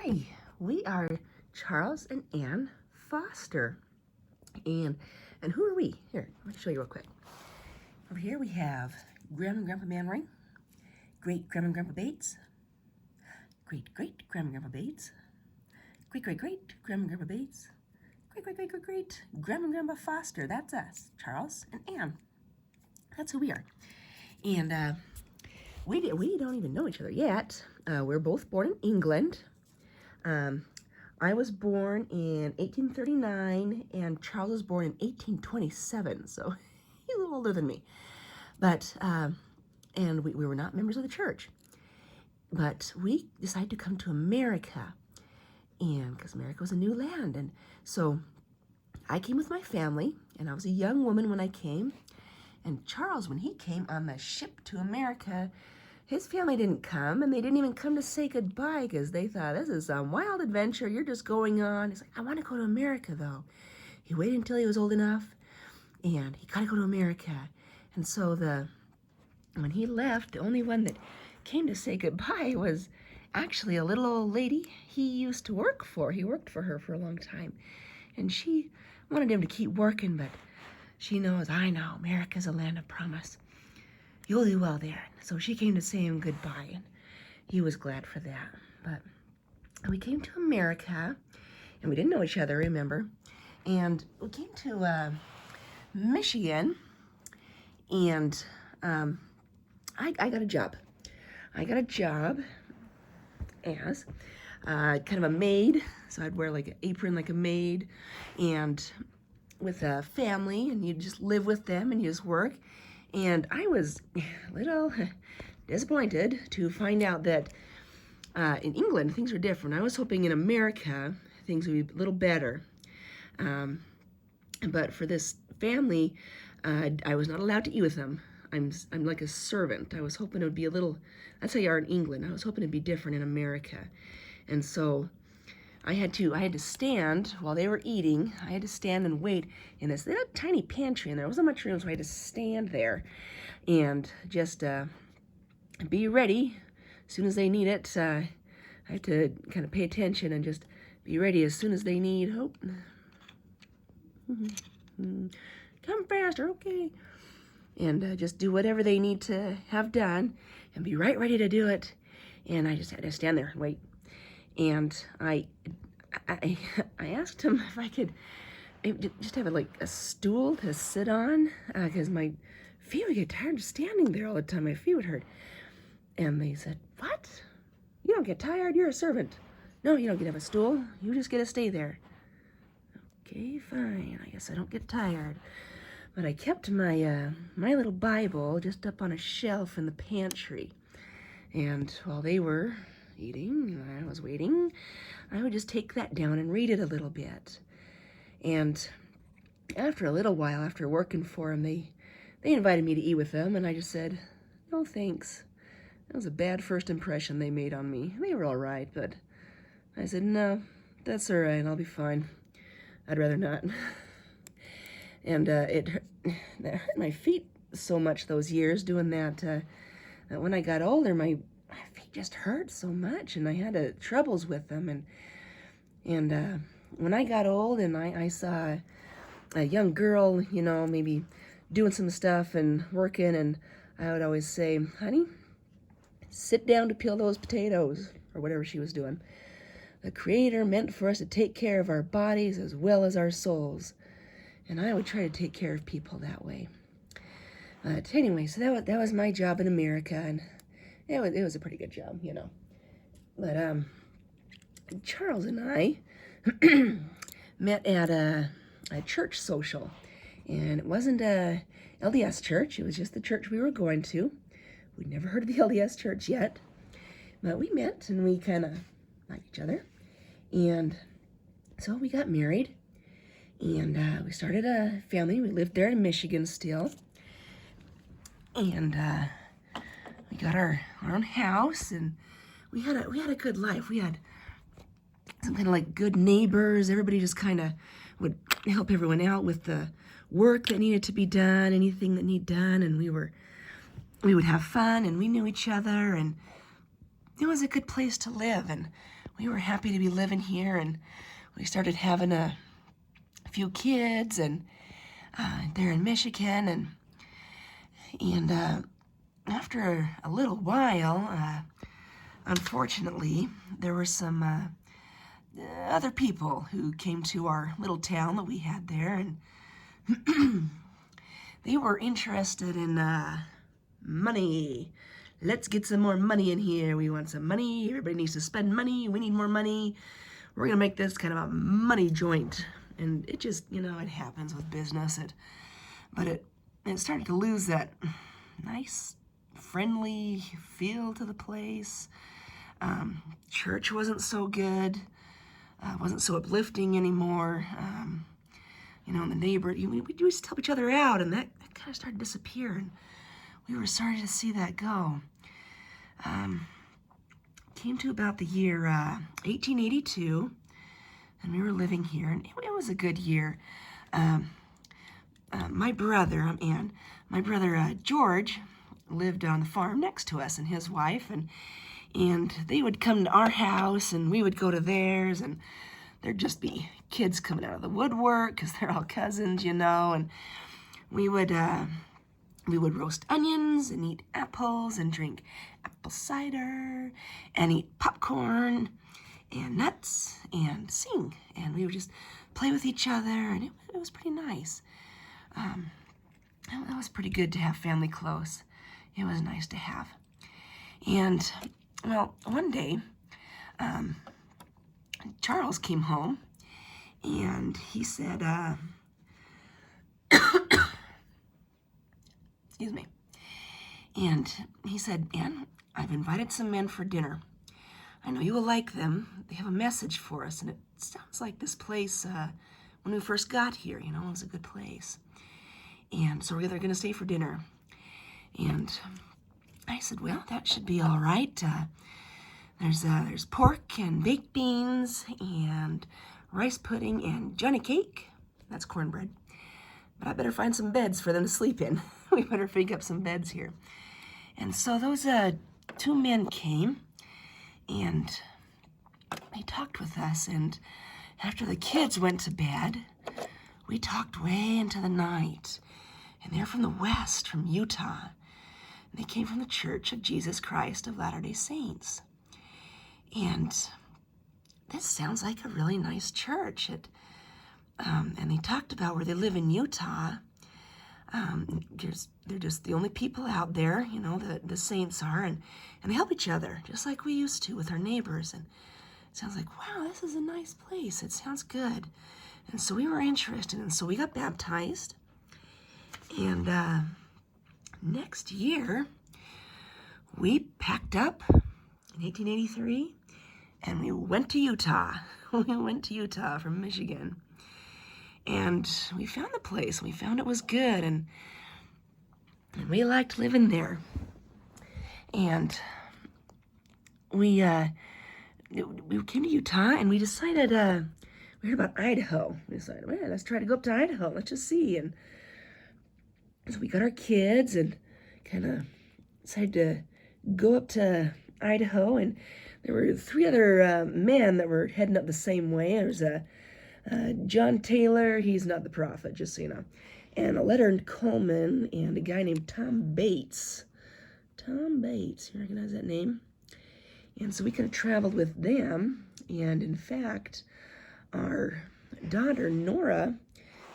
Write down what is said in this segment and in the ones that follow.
Hi, we are Charles and Ann Foster. And who are we? Here, let me show you real quick. Over here we have Grandma and Grandpa Manring, Great Grandma and Grandpa Bates, Great Great Grandma and Grandpa Bates, Great Great Great Grandma and Grandpa Bates, Great Great Great Great Great Grandma and Grandpa Foster. That's us, Charles and Ann. That's who we are. And we don't even know each other yet. We're both born in England. I was born in 1839 and Charles was born in 1827, so he's a little older than me. But, and we were not members of the church. But we decided to come to America, and because America was a new land. And so I came with my family, and I was a young woman when I came. And Charles, when he came on the ship to America, his family didn't come, and they didn't even come to say goodbye because they thought, this is a wild adventure. You're just going on. He's like, I want to go to America, though. He waited until he was old enough, and he got to go to America. And so when he left, the only one that came to say goodbye was actually a little old lady he used to work for. He worked for her for a long time. And she wanted him to keep working, but she knows, I know, America's a land of promise. You'll do well there. So she came to say him goodbye, and he was glad for that. But we came to America, and we didn't know each other, remember? And we came to Michigan, and I got a job. I got a job as kind of a maid, so I'd wear like an apron like a maid, and with a family, and you just live with them and you just work. And I was a little disappointed to find out that in England things were different. I was hoping in America things would be a little better. But for this family, I was not allowed to eat with them. I'm like a servant. I was hoping it would be a little, that's how you are in England. I was hoping it'd be different in America. And so I had to stand while they were eating. I had to stand and wait in this little tiny pantry, and there wasn't much room, so I had to stand there and just be ready as soon as they need it. I have to kind of pay attention and just be ready as soon as they need. Hope. Come faster, okay. And just do whatever they need to have done and be right ready to do it. And I just had to stand there and wait. And I asked him if I could just have a stool to sit on, because my feet would get tired just standing there all the time. My feet would hurt. And they said, what? You don't get tired? You're a servant. No, you don't get to have a stool. You just get to stay there. Okay, fine. I guess I don't get tired. But I kept my my little Bible just up on a shelf in the pantry. And while they were eating, I was waiting, I would just take that down and read it a little bit. And after a little while, after working for them, they invited me to eat with them, and I just said, no thanks. That was a bad first impression they made on me. They were all right, but I said, no, that's all right, I'll be fine. I'd rather not. And that hurt my feet so much those years doing that, that when I got older, my feet just hurt so much, and I had troubles with them. And when I got old and I saw a young girl, you know, maybe doing some stuff and working, and I would always say, honey, sit down to peel those potatoes, or whatever she was doing. The Creator meant for us to take care of our bodies as well as our souls. And I would try to take care of people that way. But anyway, so that was my job in America, and it was a pretty good job, you know. But Charles and I met at a church social, and it wasn't a LDS church. It was just the church we were going to. We'd never heard of the LDS church yet, but we met and we kind of liked each other, and so we got married, and we started a family. We lived there in Michigan still, and we got our own house, and we had a good life. We had some kind of like good neighbors. Everybody just kind of would help everyone out with the work that needed to be done, anything that needed done, and we would have fun, and we knew each other, and it was a good place to live. And we were happy to be living here, and we started having a few kids, and there in Michigan, and after a little while, unfortunately, there were some other people who came to our little town that we had there, and they were interested in money. Let's get some more money in here. We want some money. Everybody needs to spend money. We need more money. We're going to make this kind of a money joint. And it just, it happens with business. But it started to lose that nice, friendly feel to the place. Church wasn't so good. Wasn't so uplifting anymore. And the neighbor, we used to help each other out, and that kind of started to disappear. And we were sorry to see that go. Came to about the year 1882, and we were living here, and it was a good year. My brother, George, lived on the farm next to us, and his wife, and they would come to our house, and we would go to theirs, and there'd just be kids coming out of the woodwork, because they're all cousins, and we would roast onions and eat apples and drink apple cider and eat popcorn and nuts and sing. And we would just play with each other, and it was pretty nice. It was pretty good to have family close. It was nice to have. And, well, one day, Charles came home, and he said, excuse me. And he said, Ann, I've invited some men for dinner. I know you will like them. They have a message for us, and it sounds like this place, when we first got here, it was a good place. And so they're going to stay for dinner. And I said, well, that should be all right. There's pork and baked beans and rice pudding and Johnny cake. That's cornbread. But I better find some beds for them to sleep in. We better fig up some beds here. And so those two men came, and they talked with us. And after the kids went to bed, we talked way into the night. And they're from the West, from Utah. And they came from the Church of Jesus Christ of Latter-day Saints. And this sounds like a really nice church. And they talked about where they live in Utah. They're just the only people out there, the saints are, and they help each other, just like we used to with our neighbors. And it sounds like, wow, this is a nice place. It sounds good. And so we were interested, and so we got baptized. And next year, we packed up in 1883, and we went to Utah. We went to Utah from Michigan. And we found the place. We found it was good, and we liked living there. And we came to Utah, and we decided, we heard about Idaho. We decided, well, let's try to go up to Idaho. Let's just see. And so we got our kids and kind of decided to go up to Idaho. And there were three other men that were heading up the same way. There was John Taylor, he's not the prophet, just so you know, and Leonard Coleman, and a guy named Tom Bates. Tom Bates, you recognize that name? And so we could have traveled with them, and in fact, our daughter Nora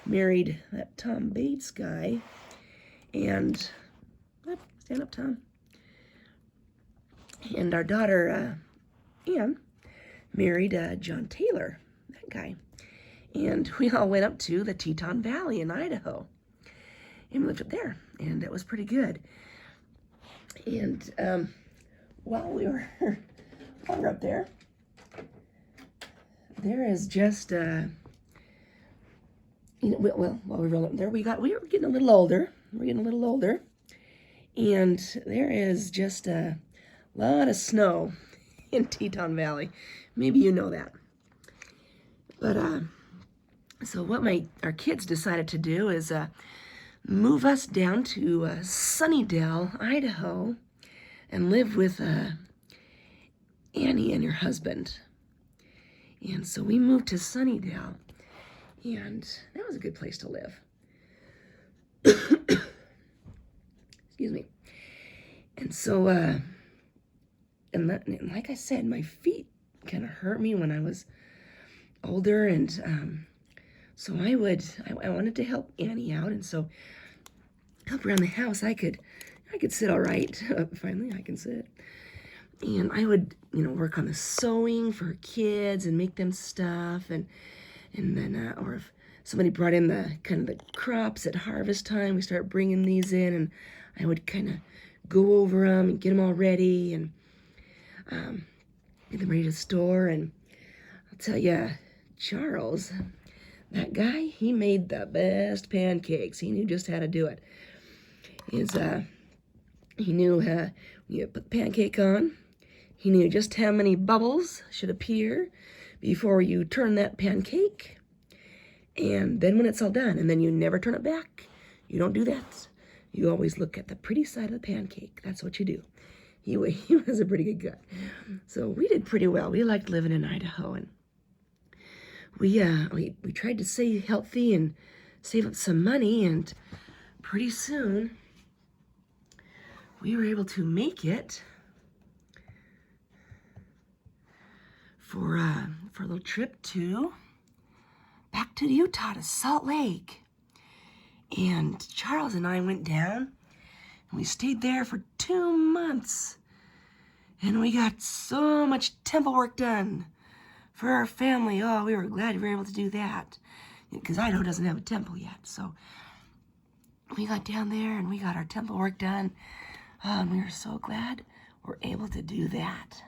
married that Tom Bates guy, and, stand up, Tom, and our daughter Ann married John Taylor, that guy. And we all went up to the Teton Valley in Idaho. And we lived up there. And it was pretty good. And while we were up there, there is just, while we were up there, we were getting a little older. And there is just a lot of snow in Teton Valley. Maybe you know that. But, so what our kids decided to do is move us down to Sunnydale, Idaho, and live with Annie and her husband. And so we moved to Sunnydale, and that was a good place to live. Excuse me. And so, and like I said, my feet kind of hurt me when I was older, and so I wanted to help Annie out, and so help around the house. I could sit all right. Finally, I can sit. And I would, work on the sewing for her kids and make them stuff, and then, or if somebody brought in the crops at harvest time, we start bringing these in, and I would kind of go over them and get them all ready, and get them ready to store. And I'll tell you, Charles, that guy, he made the best pancakes. He knew just how to do it. He knew how you put the pancake on. He knew just how many bubbles should appear before you turn that pancake. And then when it's all done, and then you never turn it back. You don't do that. You always look at the pretty side of the pancake. That's what you do. He was a pretty good guy. So we did pretty well. We liked living in Idaho, and we tried to stay healthy and save up some money, and pretty soon we were able to make it for a little trip back to Utah, to Salt Lake. And Charles and I went down, and we stayed there for 2 months. And we got so much temple work done for our family. Oh, we were glad we were able to do that, because Idaho doesn't have a temple yet. So we got down there and we got our temple work done. And we were so glad we're able to do that.